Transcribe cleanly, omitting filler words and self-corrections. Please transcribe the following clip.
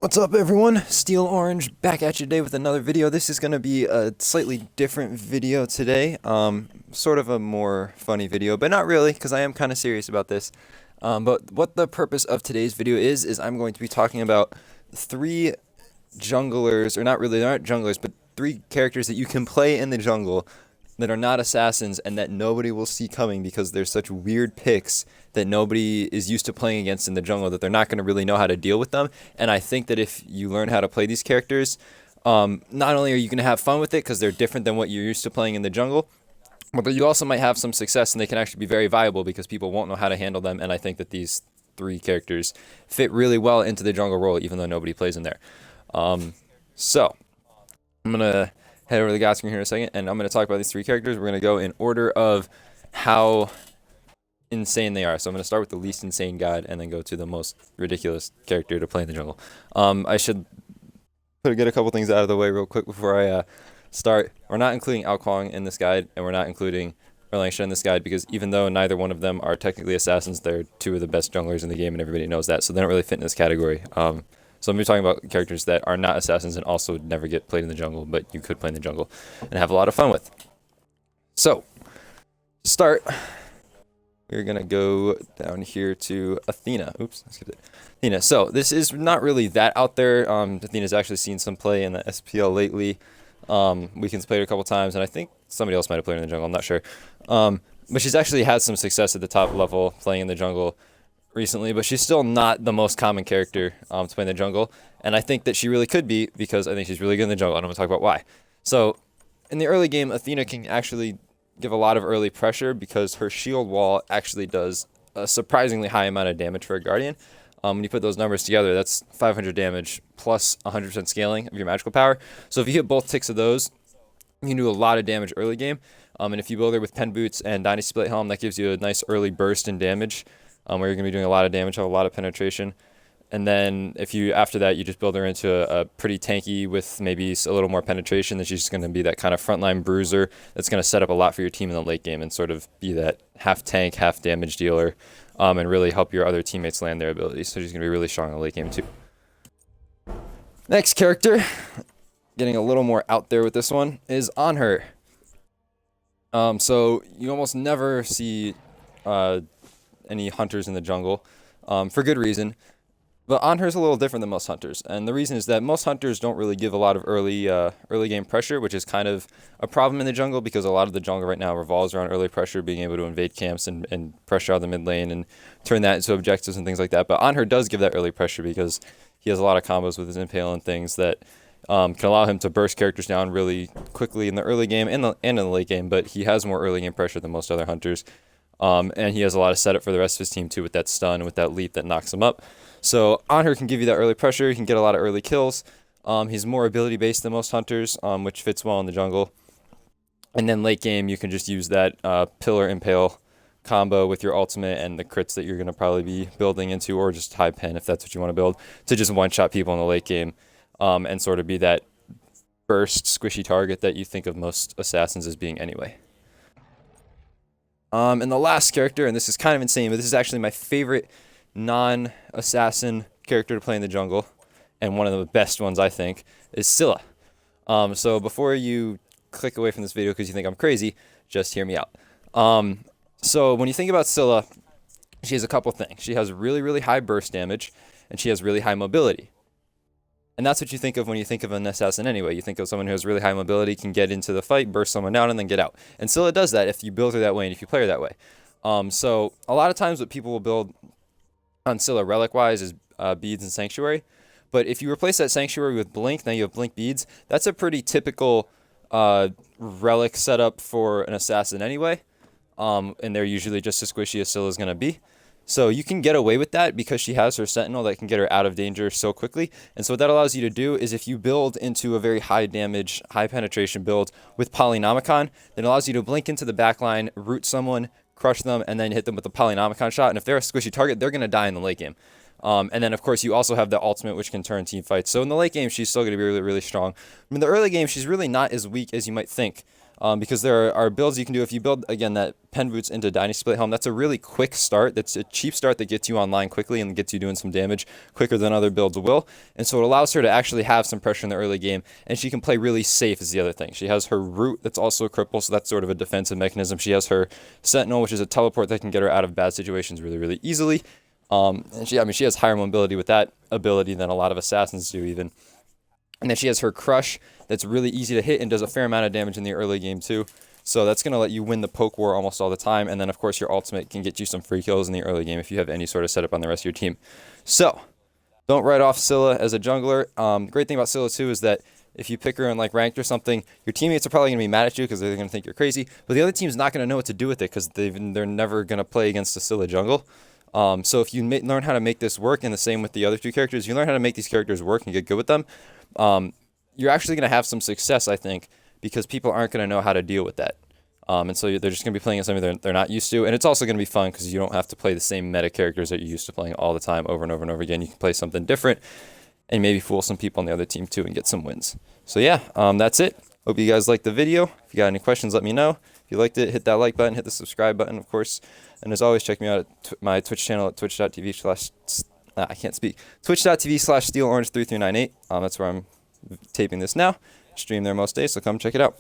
What's up everyone? Steel Orange back at you today with another video. This is going to be a slightly different video today. Sort of a more funny video, but not really because I am kind of serious about this. But what the purpose of today's video is I'm going to be talking about three junglers, or not really, they're not junglers, but three characters that you can play in the jungle that are not assassins and that nobody will see coming because they're such weird picks that nobody is used to playing against in the jungle that they're not going to really know how to deal with them. And I think that if you learn how to play these characters, not only are you going to have fun with it because they're different than what you're used to playing in the jungle, but you also might have some success and they can actually be very viable because people won't know how to handle them. And I think that these three characters fit really well into the jungle role even though nobody plays in there. So I'm going to head over to the guide screen here in a second, and I'm going to talk about these three characters. We're going to go in order of how insane they are. So I'm going to start with the least insane guide and then go to the most ridiculous character to play in the jungle. I should get a couple things out of the way real quick before I start. We're not including Ao Kuang in this guide, and we're not including Erlang in this guide because even though neither one of them are technically assassins, they're two of the best junglers in the game, and everybody knows that, so they don't really fit in this category. So I'm going to be talking about characters that are not assassins and also never get played in the jungle, but you could play in the jungle and have a lot of fun with. So, to start, we're going to go down here to Athena. Oops, I skipped it. Athena. So, this is not really that out there. Athena's actually seen some play in the SPL lately. Weekends played her a couple times, and I think somebody else might have played her in the jungle. I'm not sure. But she's actually had some success at the top level playing in the jungle recently, but she's still not the most common character to play in the jungle, and I think that she really could be because I think she's really good in the jungle, and I'm going to talk about why. So, in the early game, Athena can actually give a lot of early pressure because her shield wall actually does a surprisingly high amount of damage for a Guardian. When you put those numbers together, that's 500 damage plus 100% scaling of your magical power. So if you hit both ticks of those, you can do a lot of damage early game, and if you build her with Pen Boots and Dynasty Split Helm, that gives you a nice early burst in damage. Where you're going to be doing a lot of damage, have a lot of penetration. And then if you, after that, you just build her into a pretty tanky with maybe a little more penetration, then she's just going to be that kind of frontline bruiser that's going to set up a lot for your team in the late game and sort of be that half tank, half damage dealer, and really help your other teammates land their abilities. So she's going to be really strong in the late game too. Next character, getting a little more out there with this one, is Anhur. So you almost never see any hunters in the jungle, for good reason. But Anhur's a little different than most hunters, and the reason is that most hunters don't really give a lot of early game pressure, which is kind of a problem in the jungle because a lot of the jungle right now revolves around early pressure, being able to invade camps and pressure out the mid lane and turn that into objectives and things like that. But Anhur does give that early pressure because he has a lot of combos with his impale and things that can allow him to burst characters down really quickly in the early game and in the late game, but he has more early game pressure than most other hunters. And he has a lot of setup for the rest of his team too with that stun and with that leap that knocks him up. So Anhur can give you that early pressure. He can get a lot of early kills. He's more ability based than most hunters, which fits well in the jungle. And then late game, you can just use that pillar impale combo with your ultimate and the crits that you're going to probably be building into, or just high pen if that's what you want to build, to just one-shot people in the late game and sort of be that burst squishy target that you think of most assassins as being anyway. And the last character, and this is kind of insane, but this is actually my favorite non-assassin character to play in the jungle, and one of the best ones, I think, is Scylla. So before you click away from this video because you think I'm crazy, just hear me out. So when you think about Scylla, she has a couple things. She has really, really high burst damage, and she has really high mobility. And that's what you think of when you think of an assassin anyway. You think of someone who has really high mobility, can get into the fight, burst someone down, and then get out. And Scylla does that if you build her that way and if you play her that way. So a lot of times what people will build on Scylla relic-wise is beads and Sanctuary. But if you replace that Sanctuary with Blink, now you have Blink beads. That's a pretty typical relic setup for an assassin anyway. And they're usually just as squishy as Scylla's going to be. So you can get away with that because she has her Sentinel that can get her out of danger so quickly. And so what that allows you to do is if you build into a very high damage, high penetration build with Polynomicon, then it allows you to blink into the backline, root someone, crush them, and then hit them with the Polynomicon shot. And if they're a squishy target, they're going to die in the late game. And then, of course, you also have the ultimate, which can turn team fights. So in the late game, she's still going to be really, really strong. In the early game, she's really not as weak as you might think. because there are builds you can do. If you build, again, that Pen Boots into Dynasty Split Helm, that's a really quick start. That's a cheap start that gets you online quickly and gets you doing some damage quicker than other builds will. And so it allows her to actually have some pressure in the early game, and she can play really safe is the other thing. She has her Root that's also a cripple, so that's sort of a defensive mechanism. She has her Sentinel, which is a teleport that can get her out of bad situations really, really easily. And she has higher mobility with that ability than a lot of assassins do even. And then she has her Crush that's really easy to hit and does a fair amount of damage in the early game too. So that's going to let you win the poke war almost all the time. And then, of course, your ultimate can get you some free kills in the early game if you have any sort of setup on the rest of your team. So don't write off Scylla as a jungler. The great thing about Scylla too is that if you pick her in like ranked or something, your teammates are probably going to be mad at you because they're going to think you're crazy. But the other team's not going to know what to do with it because they're never going to play against a Scylla jungle. So if you learn how to make this work, and the same with the other two characters, you learn how to make these characters work and get good with them, you're actually going to have some success, I think, because people aren't going to know how to deal with that. And so they're just going to be playing something they're not used to. And it's also going to be fun because you don't have to play the same meta characters that you're used to playing all the time over and over and over again. You can play something different and maybe fool some people on the other team too and get some wins. So yeah, that's it. Hope you guys liked the video. If you got any questions, let me know. If you liked it, hit that like button, hit the subscribe button, of course. And as always, check me out at my Twitch channel at twitch.tv/steelorange3398. That's where I'm taping this now. Stream there most days, so come check it out.